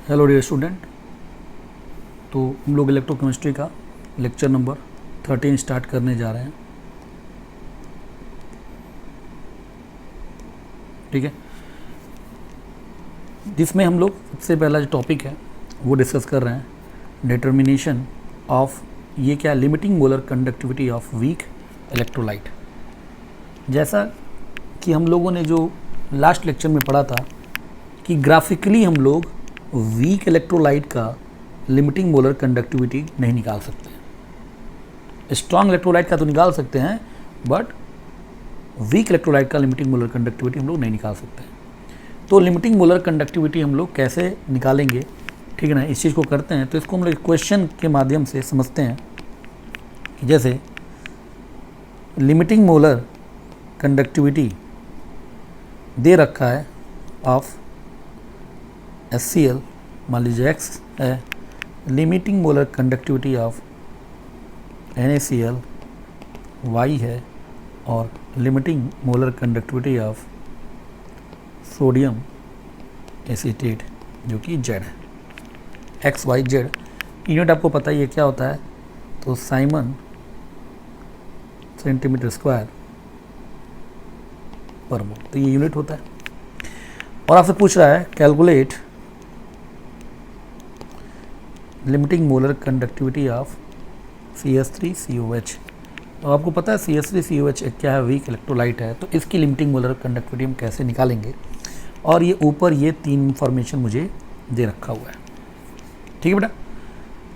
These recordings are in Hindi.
Hello dear student. तो हम लोग इलेक्ट्रोकेमिस्ट्री का लेक्चर नंबर 13 स्टार्ट करने जा रहे हैं। ठीक है, जिसमें हम लोग सबसे पहला जो टॉपिक है वो डिस्कस कर रहे हैं डिटर्मिनेशन ऑफ ये क्या limiting molar conductivity of weak electrolyte. जैसा कि हम लोगों ने जो लास्ट लेक्चर में पढ़ा था कि ग्राफिकली हम लोग वीक इलेक्ट्रोलाइट का लिमिटिंग मोलर कंडक्टिविटी नहीं निकाल सकते। स्ट्रॉन्ग इलेक्ट्रोलाइट का तो निकाल सकते हैं, बट वीक इलेक्ट्रोलाइट का लिमिटिंग मोलर कंडक्टिविटी हम लोग नहीं निकाल सकते। तो लिमिटिंग मोलर कंडक्टिविटी हम लोग कैसे निकालेंगे, ठीक है ना, इस चीज़ को करते हैं। तो इसको हम लोग क्वेश्चन के माध्यम से समझते हैं कि जैसे लिमिटिंग मोलर कंडक्टिविटी दे रखा है ऑफ HCl, मान लीजिए X है, limiting molar conductivity of NaCl Y है, और limiting molar conductivity of sodium acetate जो कि Z है। एक्स वाई जेड यूनिट आपको पता ही है क्या होता है, तो साइमन सेंटीमीटर स्क्वायर पर मोल, तो ये यूनिट होता है। और आपसे पूछ रहा है calculate limiting molar conductivity of CH3COH। तो आपको पता है CH3COH एक क्या है, वीक इलेक्ट्रोलाइट है। तो इसकी लिमिटिंग मोलर कंडक्टिविटी हम कैसे निकालेंगे, और ये ऊपर ये तीन इंफॉर्मेशन मुझे दे रखा हुआ है। ठीक है बेटा,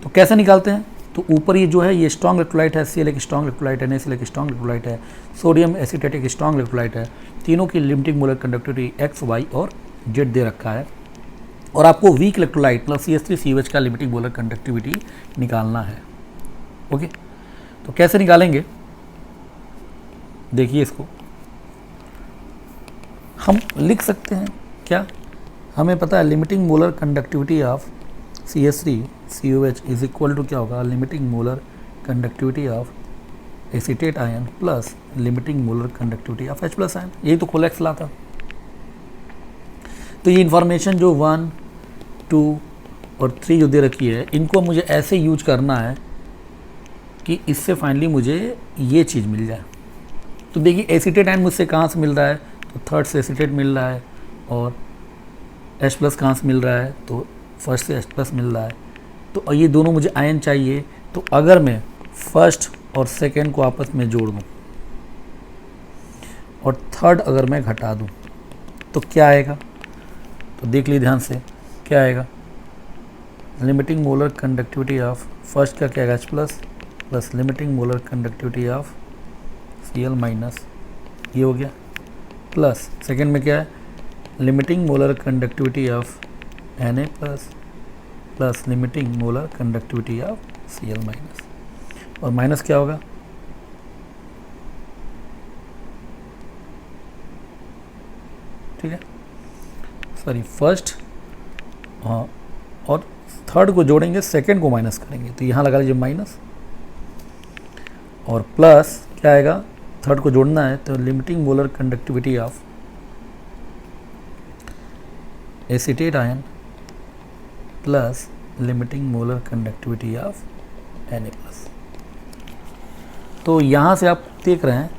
तो कैसे निकालते हैं। तो ऊपर ये जो है ये स्ट्रॉन्ग इलेक्ट्रोलाइट है, HCl एक स्ट्रॉन्ग इलेक्ट्रोलाइट है, NaCl एक स्ट्रॉन्ग इलेक्ट्रोलाइट है, सोडियम एसीटेट एक स्ट्रॉन्ग इलेक्ट्रोलाइट है। तीनों की limiting molar conductivity X, Y और Z दे रखा है, और आपको वीक इलेक्ट्रोलाइट प्लस CH3COH का लिमिटिंग मोलर कंडक्टिविटी निकालना है। ओके, तो कैसे निकालेंगे, देखिए इसको हम लिख सकते हैं क्या, हमें पता है limiting molar conductivity of CH3COH is equal to क्या होगा, limiting molar conductivity of acetate ion plus limiting molar conductivity of H+ ion. यही तो कोलेक्स ला था। तो ये इन्फॉर्मेशन जो 1, 2 और 3 जो दे रखी है, इनको मुझे ऐसे यूज करना है कि इससे फाइनली मुझे ये चीज़ मिल जाए। तो देखिए एसीटेट आयन मुझसे कहाँ से मिल रहा है, तो थर्ड से एसीटेट मिल रहा है, और H+ कहाँ से मिल रहा है, तो फर्स्ट से H+ मिल रहा है। तो ये दोनों मुझे आयन चाहिए। तो अगर मैं फर्स्ट और सेकेंड को आपस में जोड़ दूँ और थर्ड अगर मैं घटा दूँ तो क्या आएगा, तो देख लीजिए ध्यान से क्या आएगा, limiting molar conductivity of first का क्या आएगा H+ plus limiting molar conductivity of Cl- ये हो गया, प्लस सेकेंड में क्या है, limiting molar conductivity of Na plus limiting molar conductivity of Cl-, और माइनस क्या होगा, ठीक है, सॉरी फर्स्ट और थर्ड को जोड़ेंगे, सेकेंड को माइनस करेंगे, तो यहाँ लगा लीजिए माइनस, और प्लस क्या आएगा, थर्ड को जोड़ना है तो limiting molar conductivity of acetate ion plus limiting molar conductivity of Na+। तो यहाँ से आप देख रहे हैं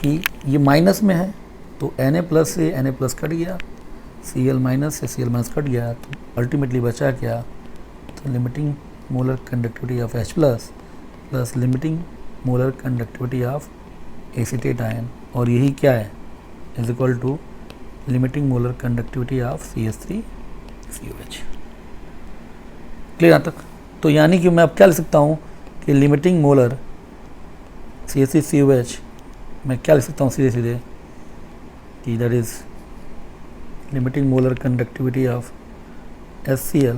कि ये माइनस में है, तो Na+ से Na+ कट गया, Cl- से Cl- कट गया, तो अल्टीमेटली बचा क्या, तो limiting molar conductivity of H+ plus limiting molar conductivity of acetate ion, और यही क्या है, is equal to limiting molar conductivity of CH3COH। Clear यहाँ तक। तो यानी कि मैं अब क्या लिख सकता हूँ कि लिमिटिंग मोलर CH3COH मैं क्या लिख सकता हूँ सीधे सीधे, कि that is limiting molar conductivity of HCl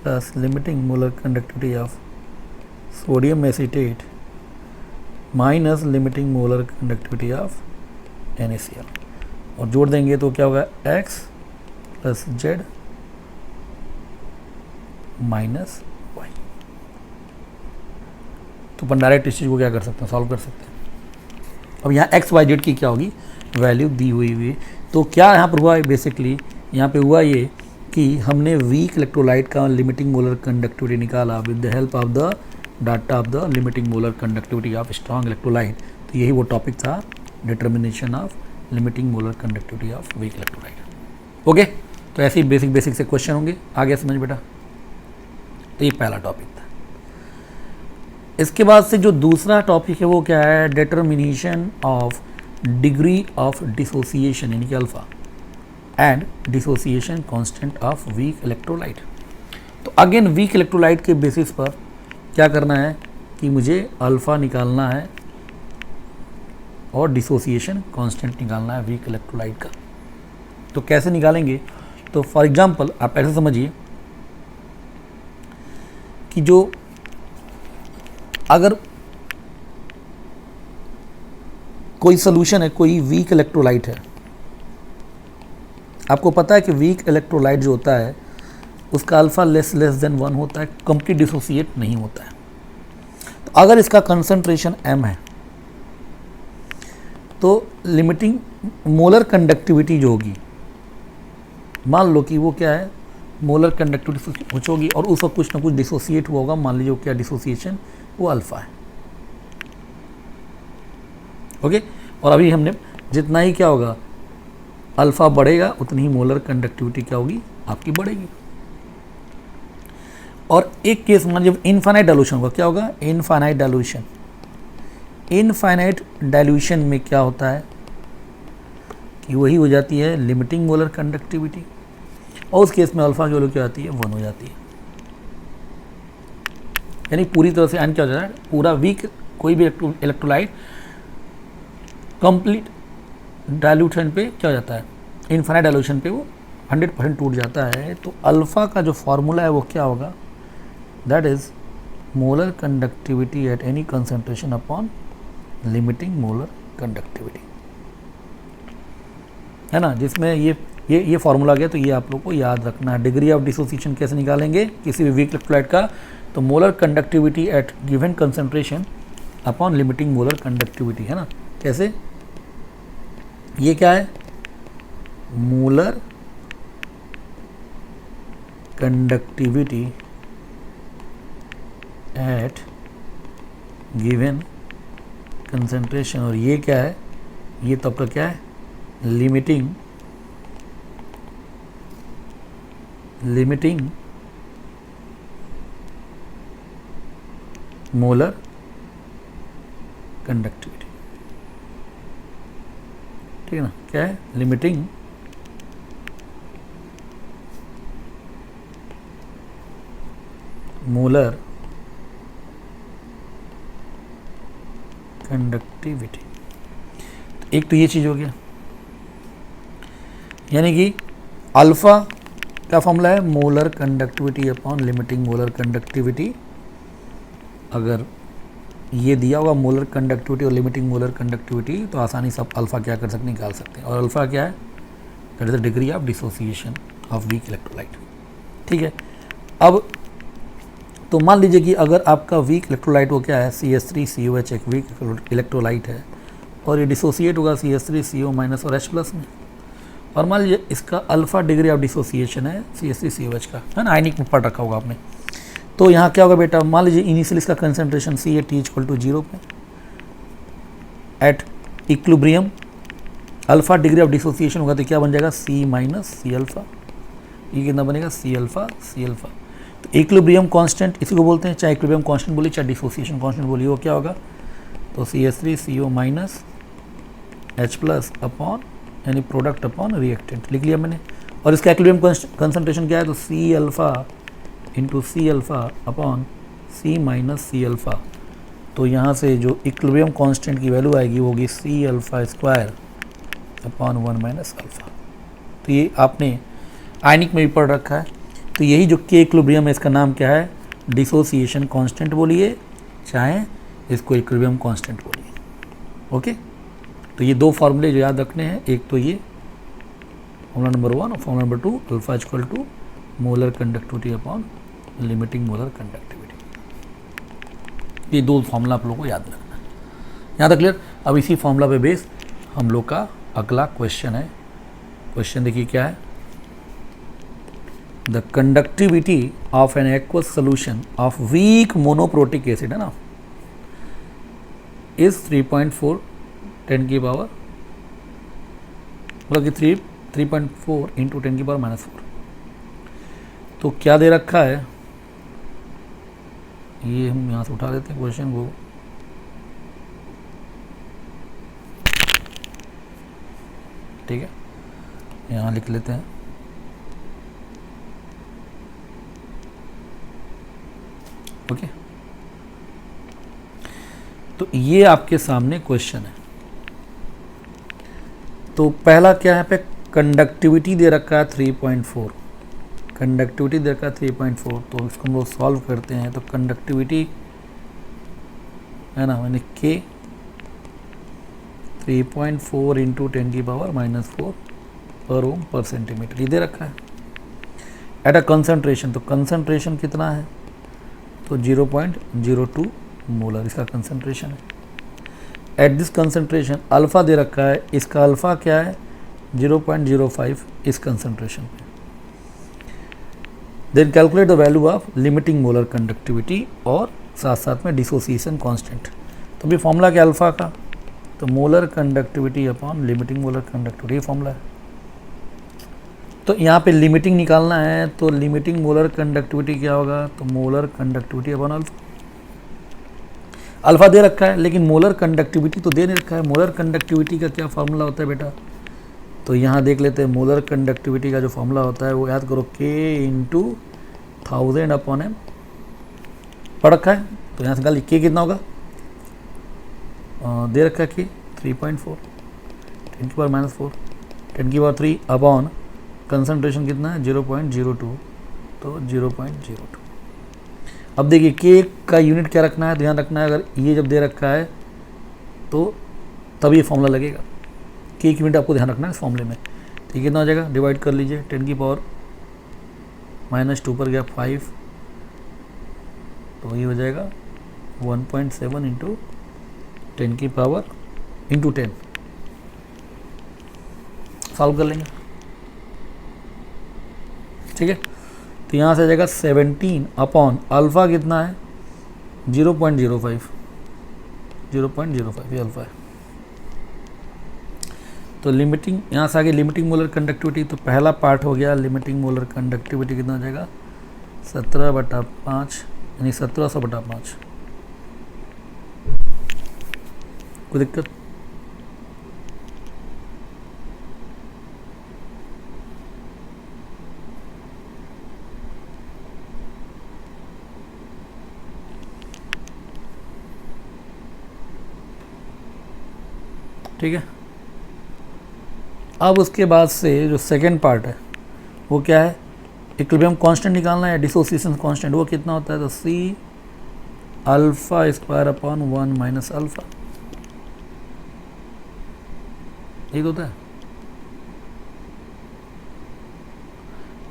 plus limiting molar conductivity of sodium acetate minus limiting molar conductivity of NaCl, और जोड़ देंगे तो क्या होगा, X plus Z minus Y। तो अपन डायरेक्ट इस चीज़ को क्या कर सकते हैं, सॉल्व कर सकते हैं। अब यहाँ X, Y, Z की क्या होगी, वैल्यू दी हुई। तो क्या यहाँ पर हुआ है, बेसिकली यहाँ पे हुआ ये कि हमने वीक इलेक्ट्रोलाइट का लिमिटिंग मोलर कंडक्टिविटी निकाला with the help of the data of the limiting molar conductivity of strong electrolyte. तो यही वो टॉपिक था, determination of limiting molar conductivity of weak electrolyte. Okay, तो ऐसे ही बेसिक से क्वेश्चन होंगे, आ गया समझ बेटा। तो ये पहला टॉपिक था। इसके बाद से जो दूसरा टॉपिक है वो क्या है, determination of degree of dissociation यानी कि alpha and dissociation constant of weak electrolyte. तो अगेन वीक इलेक्ट्रोलाइट के बेसिस पर क्या करना है कि मुझे अल्फा निकालना है और डिसोसिएशन कांस्टेंट निकालना है वीक इलेक्ट्रोलाइट का। तो कैसे निकालेंगे, तो फॉर एग्जांपल आप ऐसे समझिए कि जो अगर कोई सोल्यूशन है, कोई वीक इलेक्ट्रोलाइट है, आपको पता है कि वीक इलेक्ट्रोलाइट जो होता है उसका अल्फा लेस देन 1 होता है, कंप्लीट डिसोसिएट नहीं होता है। तो अगर इसका कंसंट्रेशन m है तो लिमिटिंग मोलर कंडक्टिविटी जो होगी, मान लो कि वो क्या है, मोलर कंडक्टिविटी कुछ होगी और उसका कुछ ना कुछ डिसोसिएट हुआ होगा, मान लीजिए क्या डिसोसिएशन, वो अल्फा है। ओके, और अभी हमने जितना ही क्या होगा अल्फा बढ़ेगा उतनी ही मोलर कंडक्टिविटी क्या होगी आपकी बढ़ेगी। और एक केस मान जब इनफाइनाइट डाइल्यूशन होगा, क्या होगा, इनफाइनाइट डाइल्यूशन। इनफाइनाइट डाइल्यूशन में क्या होता है कि वही हो जाती है लिमिटिंग मोलर कंडक्टिविटी, और उस केस में अल्फा की वैल्यू क्या आती है, 1 हो जाती है। यानी पूरी तरह से क्या हो जाता है, पूरा वीक कोई भी इलेक्ट्रोलाइट कंप्लीट डाइल्यूशन पे क्या हो जाता है, इनफाइनाइट डाइल्यूशन पे वो 100% टूट जाता है। तो अल्फा का जो फॉर्मूला है वो क्या होगा, that is molar conductivity at any concentration upon limiting molar conductivity, है ना, जिसमें ये फॉर्मूला गया। तो ये आप लोग को याद रखना है। डिग्री ऑफ डिसोसिएशन कैसे निकालेंगे किसी भी वीक इलेक्ट्रोलाइट का, तो molar conductivity eight given concentration upon limiting molar conductivity, है ना। कैसे, ये क्या है, molar conductivity eight given concentration, और ये क्या है, ये तो आपका क्या है, लिमिटिंग मोलर कंडक्टिविटी, ठीक है ना, क्या है, लिमिटिंग मोलर कंडक्टिविटी। एक तो ये चीज़ हो गया, यानी कि अल्फा का फॉर्मूला है molar conductivity upon limiting molar conductivity. अगर ये दिया होगा मोलर कंडक्टिविटी और लिमिटिंग मोलर कंडक्टिविटी, तो आसानी से आप अल्फा क्या कर सकते, निकाल सकते हैं। और अल्फा क्या है, that is the degree of dissociation of weak electrolyte, ठीक है। अब तो मान लीजिए कि अगर आपका वीक इलेक्ट्रोलाइट वो क्या है, CH3COH एक वीक इलेक्ट्रोलाइट है और ये डिसोसिएट होगा CH3CO माइनस और H+ में, और मान लीजिए इसका अल्फा डिग्री ऑफ डिसोसिएशन है CH3COH का, है ना, आयनिक में पढ़ रखा होगा आपने। तो यहाँ क्या होगा बेटा, मान लीजिए इनिशियल इसका कंसंट्रेशन CA=0 पे, at equilibrium alpha degree of dissociation होगा तो क्या बन जाएगा, C माइनस C अल्फा। ये कितना बनेगा, C अल्फा C अल्फा। तो इक्विलिब्रियम कांस्टेंट इसी को बोलते हैं, चाहे इक्विलिब्रियम कांस्टेंट बोलिए चाहे डिसोसिएशन कांस्टेंट बोलिए, वो क्या होगा, तो CH3CO माइनस H+ अपॉन यानी प्रोडक्ट अपॉन रिएक्टेंट लिख लिया मैंने। और इसका इक्विलिब्रियम कंसंट्रेशन क्या है, तो C alpha into C alpha upon C minus C alpha. तो यहाँ से जो इक्विलिब्रियम कांस्टेंट की वैल्यू आएगी वो होगी C alpha square upon 1 minus alpha. तो ये आपने आयनिक में भी पढ़ रखा है। तो यही जो के इक्विलिब्रियम है इसका नाम क्या है, डिसोसिएशन कांस्टेंट बोलिए चाहे इसको इक्विलिब्रियम कांस्टेंट बोलिए। ओके, तो ये दो फॉर्मूले जो याद रखने हैं, एक तो ये फॉर्मूला नंबर 1 और formula number 2, alpha equal to molar conductivity upon limiting molar conductivity. ये दो फॉर्मूला आप लोगों को याद रखना है। यहाँ तक क्लियर। अब इसी फॉर्मूला पे बेस हम लोग का अगला क्वेश्चन है। क्वेश्चन देखिए क्या है, the conductivity of an aqueous solution of weak monoprotic acid, है ना, इज 3.4 10 की पावर, मतलब कि 3.4 इंटू 10 की पावर -4। तो क्या दे रखा है, ये हम यहाँ से उठा लेते हैं क्वेश्चन को। ठीक है, यहाँ लिख लेते हैं। ओके, तो ये आपके सामने क्वेश्चन है। तो पहला क्या है, पे कंडक्टिविटी दे रखा है 3.4, कंडक्टिविटी दे रखा है 3.4। तो इसको हम लोग सॉल्व करते हैं। तो कंडक्टिविटी है ना, मैंने के 3.4 इंटू 10 की पावर -4 पर ओम पर सेंटीमीटर ये दे रखा है। एट अ कंसंट्रेशन, तो कंसंट्रेशन कितना है, तो 0.02 मोलर इसका कंसंट्रेशन है। एट दिस कंसंट्रेशन अल्फ़ा दे रखा है, इसका अल्फ़ा क्या है 0.05 इस कंसंट्रेशन पे। Then calculate the value of limiting molar conductivity और साथ साथ में डिसोसिएशन कांस्टेंट। तो भी फॉर्मूला क्या अल्फ़ा का, तो molar conductivity upon limiting molar conductivity formula है। तो यहाँ पे लिमिटिंग निकालना है, तो लिमिटिंग मोलर कंडक्टिविटी क्या होगा, तो molar conductivity upon alpha. Alpha दे रखा है लेकिन मोलर कंडक्टिविटी तो दे नहीं रखा है। मोलर कंडक्टिविटी का क्या फार्मूला होता है बेटा, तो यहाँ देख लेते हैं। मोलर कंडक्टिविटी का जो फार्मूला होता है वो याद करो, K इंटू 1000 अपॉन M पढ़ रखा है। तो यहाँ से निकालिए K कितना होगा, दे रखा है K 3.4 10 की पावर -4 10 की पावर 3 अपॉन कंसंट्रेशन कितना है 0.02, तो 0.02। अब देखिए K का यूनिट क्या रखना है, ध्यान रखना है। अगर ये जब दे रखा है तो तब ये फॉर्मूला लगेगा। K की यूनिट आपको ध्यान रखना है इस फॉर्मूले में। ठीक है, कितना हो जाएगा, डिवाइड कर लीजिए 10 की पावर -2 पर गया 5, तो ये हो जाएगा 1.7 इंटू 10 की पावर इंटू 10। सॉल्व कर लेंगे। ठीक है, तो यहाँ से आ जाएगा 17 अपॉन अल्फ़ा कितना है 0.05 ये अल्फ़ा है। तो लिमिटिंग यहाँ से आगे लिमिटिंग मोलर कंडक्टिविटी, तो पहला पार्ट हो गया लिमिटिंग मोलर कंडक्टिविटी कितना हो जाएगा 17/5 यानी 1700/5। कोई दिक्कत, ठीक है। अब उसके बाद से जो सेकेंड पार्ट है वो क्या है, इक्विलिब्रियम कांस्टेंट निकालना है, डिसोसिएशन कांस्टेंट। वो कितना होता है, तो C alpha square upon 1 minus alpha, यही होता है।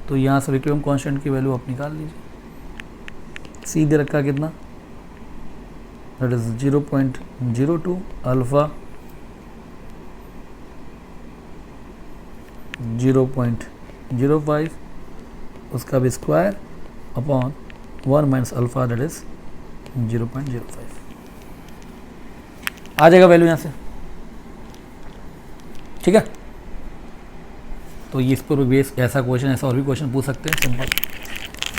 तो यहाँ से इक्विलिब्रियम कांस्टेंट की वैल्यू आप निकाल लीजिए। C दे रखा कितना, दैट इज 0.02 अल्फ़ा 0.05 उसका भी square upon 1 minus alpha that is 0.05 आ जाएगा वैल्यू यहाँ से। ठीक है, तो ये इस पर भी बेस ऐसा क्वेश्चन, ऐसा और भी क्वेश्चन पूछ सकते हैं सिंपल।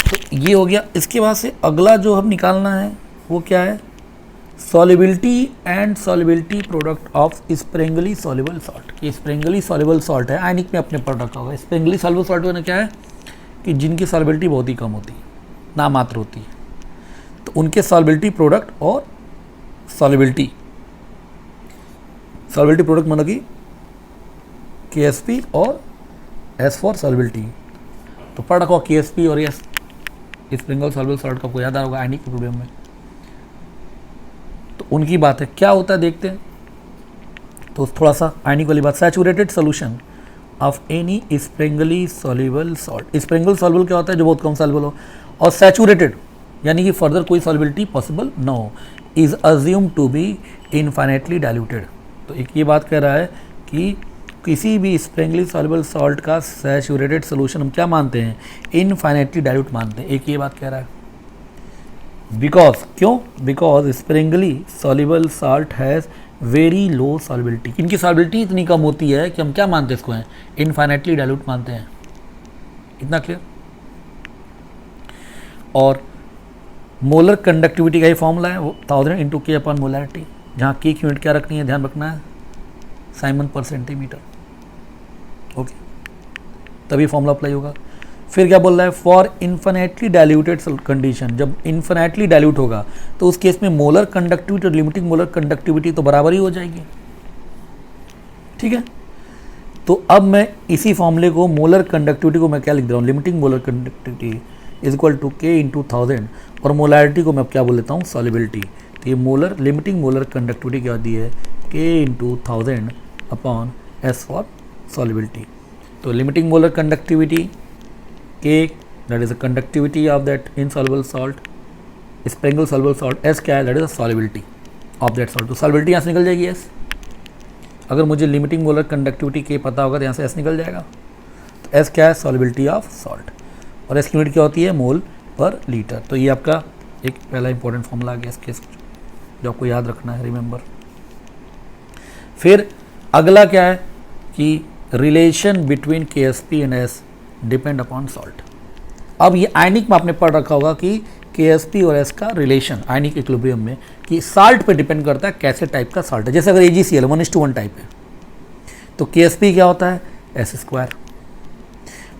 तो ये हो गया। इसके बाद से अगला जो हम निकालना है वो क्या है, solubility and solubility product of Sprüngli soluble salt. कि स्प्रिंगली सॉल्युबल सॉल्ट है, आयनिक में अपने पढ़ रखा होगा। स्प्रिंगली सॉल्युबल सॉल्ट में क्या है कि जिनकी सॉल्युबिलिटी बहुत ही कम होती है, नामात्र होती है, तो उनके सॉल्युबिलिटी प्रोडक्ट और सॉल्युबिलिटी प्रोडक्ट मतलब कि KSP और S फॉर सॉल्युबिलिटी। तो पढ़ रखा होगा KSP और S, स्प्रिंगल सॉल्युबल सॉल्ट का आपको याद आ होगा आयनिक प्रोडक्ट में। तो उनकी बात है, क्या होता है देखते हैं। तो थोड़ा सा आयनिक वाली बात, saturated solution of any sparingly soluble salt. Sparingly soluble क्या होता है, जो बहुत कम सॉल्युबल हो, और सैचुरेटेड यानी कि फर्दर कोई सॉल्युबिलिटी पॉसिबल न हो, is assume to be infinitely diluted. तो एक ये बात कह रहा है कि किसी भी स्प्रिंगली सॉल्युबल सॉल्ट का सैचुरेटेड सोल्यूशन हम क्या मानते हैं, इनफाइनाइटली डाइल्यूट मानते हैं। एक ये बात कह रहा है, बिकॉज क्यों, because Sprüngli soluble salt has very low solubility, इनकी सॉल्युबिलिटी इतनी कम होती है कि हम क्या मानते हैं इसको हैं, इनफाइनाइटली डाइल्यूट मानते हैं। इतना क्लियर। और मोलर कंडक्टिविटी का ही फॉर्मूला है वो 1000 इंटू के अपॉन मोलैरिटी, जहाँ के की यूनिट क्या रखनी है, ध्यान रखना है साइमन पर सेंटीमीटर। ओके, तभी फॉर्मूला अप्लाई होगा। फिर क्या बोल रहा है, फॉर इन्फिनेटली डाइल्यूटेड कंडीशन, जब इन्फिनेटली डाइल्यूट होगा तो उस केस में मोलर कंडक्टिविटी और लिमिटिंग मोलर कंडक्टिविटी तो बराबर ही हो जाएगी। ठीक है, तो अब मैं इसी फॉर्मूले को, मोलर कंडक्टिविटी को मैं क्या लिख दे रहा हूँ, limiting molar conductivity is equal to K into 1000, और मोलैरिटी को मैं क्या बोल देता हूँ, सॉल्युबिलिटी। तो ये मोलर, लिमिटिंग मोलर कंडक्टिविटी क्या होती है, K into 1000 upon S for solubility. तो लिमिटिंग मोलर कंडक्टिविटी के, that is the conductivity of that insoluble salt, sparingly soluble salt, S क्या है, that is the solubility of that salt. तो सॉल्युबिलिटी यहाँ से निकल जाएगी एस। अगर मुझे लिमिटिंग मोलर कंडक्टिविटी के पता होगा तो यहाँ से एस निकल जाएगा। तो एस क्या है, सॉल्युबिलिटी ऑफ सॉल्ट, और एस की यूनिट क्या होती है, मोल पर लीटर। तो ये आपका एक पहला इंपॉर्टेंट फॉर्मूला आ गया इसके, जो आपको याद रखना है, रिमेंबर। फिर अगला क्या है कि रिलेशन बिटवीन के S P and S depend upon salt. अब ये आयनिक में आपने पढ़ रखा होगा कि के एस पी और एस का रिलेशन आयनिक इक्विलिब्रियम में कि साल्ट पे डिपेंड करता है कैसे टाइप का साल्ट है। जैसे अगर AgCl 1:1 टाइप है तो के एस पी क्या होता है, S²।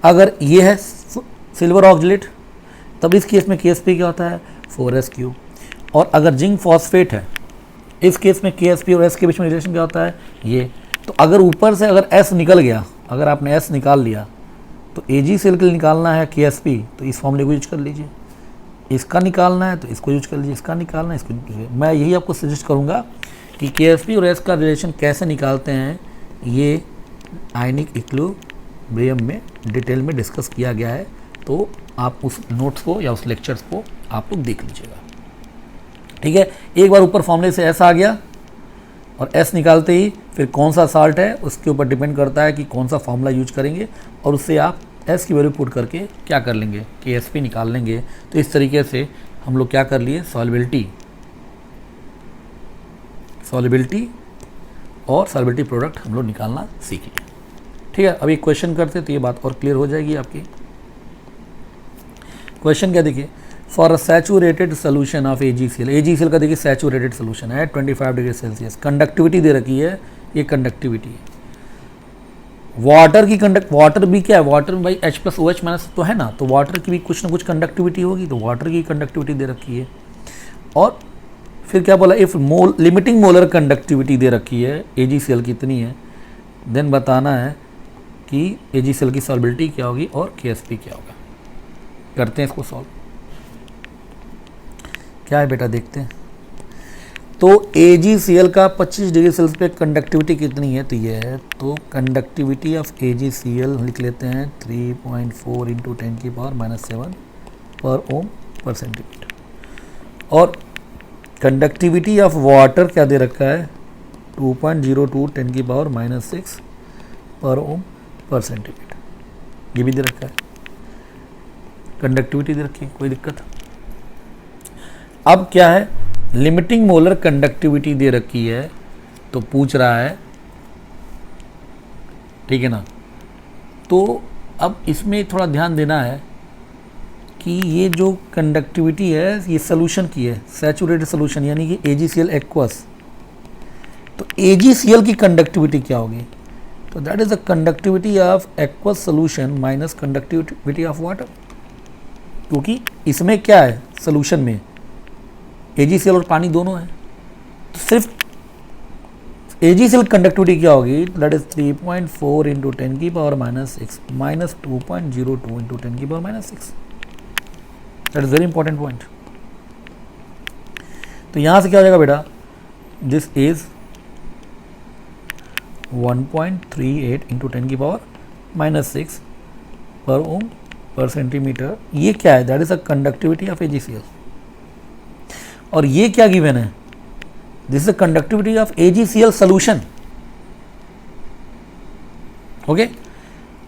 अगर ये है सिल्वर ऑक्जेलेट तब इस केस में के एस पी क्या होता है, 4s³। और अगर जिंक फॉस्फेट है इस केस में के एस पी और एस के बीच में रिलेशन क्या होता है, ये। तो अगर ऊपर से अगर एस निकल गया, अगर आपने एस निकाल लिया तो AgCl के लिए निकालना है के एस पी, तो इस फॉर्मूले को यूज कर लीजिए। इसका निकालना है तो इसको यूज कर लीजिए, इसका निकालना है इसको यूज कीजिए। मैं यही आपको सजेस्ट करूँगा कि के एस पी और एस का रिलेशन कैसे निकालते हैं, ये आयनिक इक्विलिब्रियम में डिटेल में डिस्कस किया गया है। तो आप उस नोट्स को या उस लेक्चर्स को आप लोग देख लीजिएगा। ठीक है, एक बार ऊपर फॉर्मूले से एस आ गया और एस निकालते ही फिर कौन सा साल्ट है उसके ऊपर डिपेंड करता है कि कौन सा फॉर्मूला यूज करेंगे, और उससे आप एस की वैल्यू पुट करके क्या कर लेंगे, के एस पी निकाल लेंगे। तो इस तरीके से हम लोग क्या कर लिए, सॉल्युबिलिटी और सॉल्युबिलिटी प्रोडक्ट हम लोग निकालना सीख लिए। ठीक है, अभी क्वेश्चन करते तो ये बात और क्लियर हो जाएगी आपकी। क्वेश्चन क्या देखिए, for a saturated solution of AgCl का देखिए सैचुरेटेड सोल्यूशन है 25 डिग्री सेल्सियस, कंडक्टिविटी दे रखी है, ये कंडक्टिविटी है। वाटर की वाटर भी क्या है, वाटर में भाई H+OH- तो है ना, तो वाटर की भी कुछ ना कुछ कंडक्टिविटी होगी, तो वाटर की कंडक्टिविटी दे रखी है। और फिर क्या बोला, इफ लिमिटिंग मोलर कंडक्टिविटी दे रखी है AgCl कितनी है, देन बताना है कि AgCl की सॉल्युबिलिटी क्या होगी और KSP क्या होगा। करते हैं इसको सॉल्व। क्या है बेटा, देखते हैं। तो AgCl का 25 डिग्री सेल्सियस पे कंडक्टिविटी कितनी है, तो ये है। तो कंडक्टिविटी ऑफ AgCl लिख लेते हैं 3.4 इंटू 10⁻⁻7 पर ओम पर सेंटीमीटर। और कंडक्टिविटी ऑफ वाटर क्या दे रखा है, 2.02 10⁻⁻6 पर ओम पर सेंटीमीटर, ये भी दे रखा है। कंडक्टिविटी दे रखी है, कोई दिक्कत। अब क्या है, लिमिटिंग मोलर कंडक्टिविटी दे रखी है, तो पूछ रहा है, ठीक है ना। तो अब इसमें थोड़ा ध्यान देना है कि ये जो कंडक्टिविटी है ये सोल्यूशन की है, सैचुरेटेड सोल्यूशन यानी कि AgCl एक्वस। तो AgCl की कंडक्टिविटी क्या होगी, तो that is the conductivity of aqueous solution minus conductivity of water. क्योंकि इसमें क्या है, सोल्यूशन में AgCl और पानी दोनों है, तो सिर्फ AgCl कंडक्टिविटी क्या होगी, that is 3.4 into 10⁻⁻6 minus 2.02 into 10⁻⁻6। That is very important point. तो यहां से क्या हो जाएगा बेटा, दिस इज 1.38 इंटू 10⁻⁻6 पर ओम पर सेंटीमीटर। ये क्या है, that is a conductivity of AgCl। और ये क्या गिवन है, this is the conductivity of AgCl solution. Okay,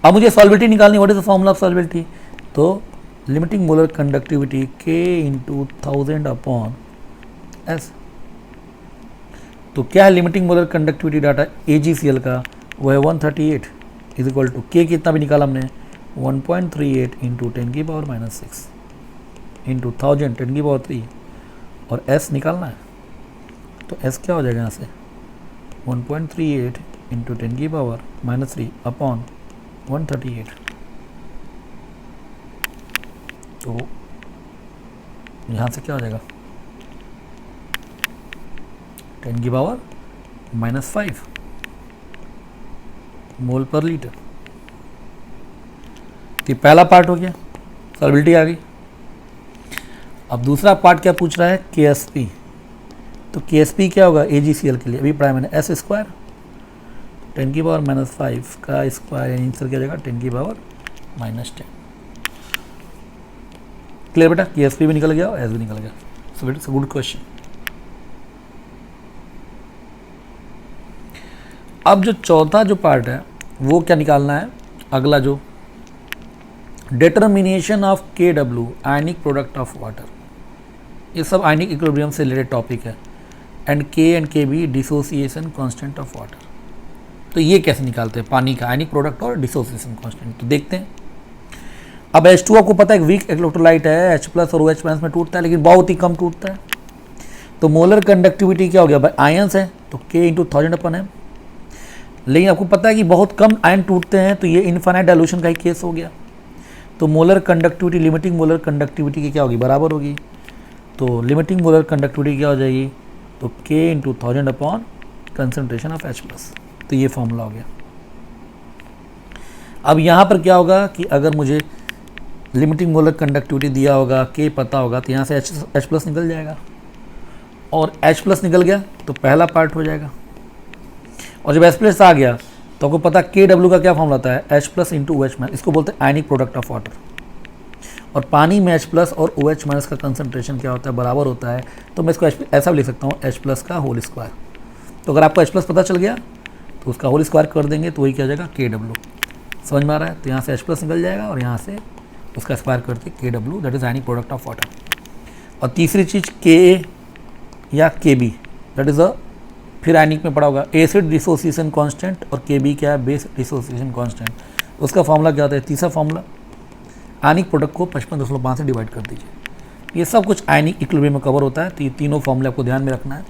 अब मुझे सॉल्बिलिटी निकालनी, what is the formula of solubility? तो limiting molar conductivity K into 1000 upon S। तो क्या है limiting molar conductivity data AgCl का? वो है 138 इज इक्वल टू K कितना भी निकाला हमने 1.38 इंटू 10⁻⁻6 इंटू 1000 10⁻3 और S निकालना है। तो S क्या हो जाएगा यहाँ से 1.38 इंटू 10⁻⁻3 अपॉन 138। तो यहाँ से क्या हो जाएगा 10⁻⁻5 मोल पर लीटर। तो पहला पार्ट हो गया, सॉल्बिलिटी आ गई। अब दूसरा पार्ट क्या पूछ रहा है KSP। तो KSP क्या होगा AgCl के लिए? अभी पढ़ाया मैंने S स्क्वायर 10⁻⁻5 का स्क्वायर आंसर क्या हो जाएगा 10⁻⁻10। क्लियर बेटा? KSP भी निकल गया और S भी निकल गया। So it's a good question. अब जो चौथा जो पार्ट है वो क्या निकालना है? अगला जो determination of KW ionic product of water. ये सब आयनिक इक्विलिब्रियम से रिलेटेड टॉपिक है। And K and KB dissociation constant of water. तो ये कैसे निकालते हैं पानी का आयनिक प्रोडक्ट और डिसोसिएशन कांस्टेंट? तो देखते हैं। अब H2 आपको पता है वीक इलेक्ट्रोलाइट है, H+ और OH- में टूटता है लेकिन बहुत ही कम टूटता है। तो मोलर कंडक्टिविटी क्या हो गया भाई? आयंस है तो K इंटू 1000 अपन है। लेकिन आपको पता है कि बहुत कम आयन टूटते हैं तो ये इनफाइनाइट डाइल्यूशन का ही केस हो गया। तो molar conductivity limiting molar conductivity की क्या होगी? बराबर होगी। तो लिमिटिंग मोलर कंडक्टिविटी क्या हो जाएगी? तो K into 1000 upon concentration of H+। तो ये फॉर्मूला हो गया। अब यहाँ पर क्या होगा कि अगर मुझे लिमिटिंग मोलर कंडक्टिविटी दिया होगा, K पता होगा, तो यहाँ से H+ निकल जाएगा और H+ निकल गया तो पहला पार्ट हो जाएगा। और जब H+ आ गया तो आपको पता KW का क्या फॉर्मूला होता है? H+ into OH-। इसको बोलते हैं आयनिक प्रोडक्ट ऑफ वाटर। और पानी में H+ और OH- का कंसंट्रेशन क्या होता है? बराबर होता है। तो मैं इसको ऐसा भी लिख सकता हूँ H+ का होल स्क्वायर। तो अगर आपको H+ पता चल गया तो उसका होल स्क्वायर कर देंगे तो वही क्या हो जाएगा KW। समझ में आ रहा है? तो यहाँ से H+ निकल जाएगा और यहाँ से उसका स्क्वायर करके KW, that is ionic product of water. और तीसरी चीज़ Ka या KB, दैट इज़ अ फिर आयनिक में पड़ा होगा एसिड डिसोसिएशन कांस्टेंट और Kb क्या है? Base dissociation constant. उसका फॉर्मूला क्या होता है? तीसरा फॉर्मूला आयनिक प्रोडक्ट को 55.5 से डिवाइड कर दीजिए। ये सब कुछ आयनिक इक्विलिब्रियम में कवर होता है। तो ये तीनों फॉर्मूले आपको ध्यान में रखना है।